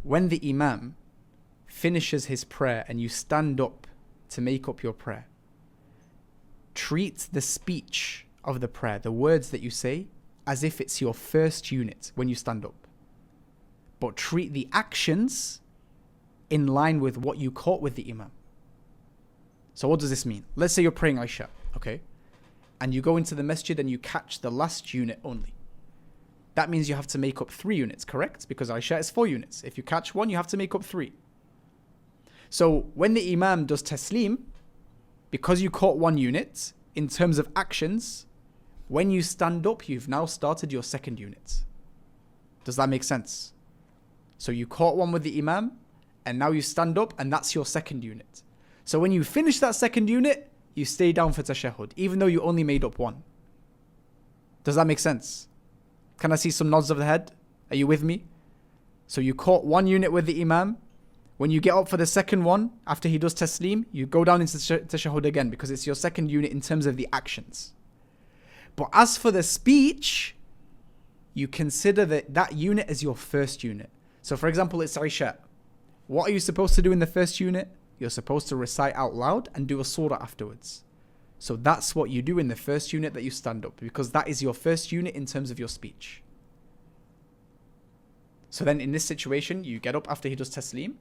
when the Imam finishes his prayer and you stand up to make up your prayer, treat the speech of the prayer, the words that you say, as if it's your first unit when you stand up. But treat the actions in line with what you caught with the Imam. So what does this mean? Let's say you're praying Isha, okay? And you go into the masjid and you catch the last unit only. That means you have to make up 3 units, correct? Because Isha is 4 units. If you catch one, you have to make up 3. So when the Imam does taslim, because you caught 1 unit, in terms of actions, when you stand up, you've now started your 2nd unit. Does that make sense? So you caught one with the Imam, and now you stand up, and that's your 2nd unit. So when you finish that 2nd unit, you stay down for tashahhud, even though you only made up 1. Does that make sense? Can I see some nods of the head? Are you with me? So you caught 1 unit with the Imam. When you get up for the 2nd one, after he does taslim, you go down into tashahhud again, because it's your 2nd unit in terms of the actions. But as for the speech, you consider that unit as your first unit. So for example, it's Isha. What are you supposed to do in the first unit? You're supposed to recite out loud and do a surah afterwards. So that's what you do in the first unit that you stand up, because that is your first unit in terms of your speech. So then in this situation, you get up after he does taslim.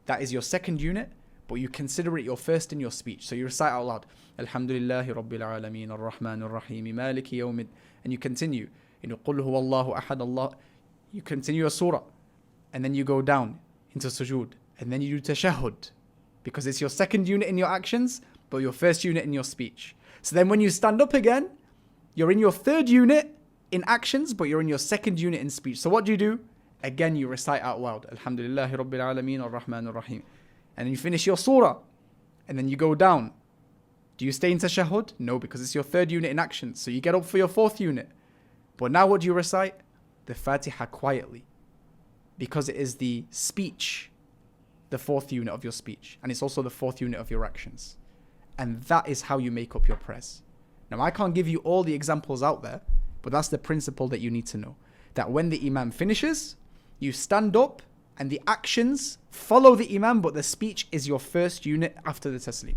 That is your 2nd unit, but you consider it your first in your speech. So you recite out loud, Alhamdulillahi Rabbil Alameen, Ar-Rahman Ar-Rahim, Maliki Yawmid, and you continue. Qul huwallahu ahad, Allah. You continue a surah, and then you go down into sujūd, and then you do tashahhud, because it's your 2nd unit in your actions, but your first unit in your speech. So then when you stand up again, you're in your 3rd unit in actions, but you're in your 2nd unit in speech. So what do? Again, you recite out loud, Alhamdulillahi Rabbil Alameen, Ar-Rahman Ar-Rahim. And then you finish your surah, and then you go down. Do you stay in tashahhud? No, because it's your 3rd unit in action. So you get up for your 4th unit. But now what do you recite? The Fātiḥah quietly, because it is the speech, the 4th unit of your speech, and it's also the 4th unit of your actions. And that is how you make up your prayers. Now, I can't give you all the examples out there, but that's the principle that you need to know. That when the Imam finishes, you stand up, and the actions follow the Imam, but the speech is your first unit after the taslim.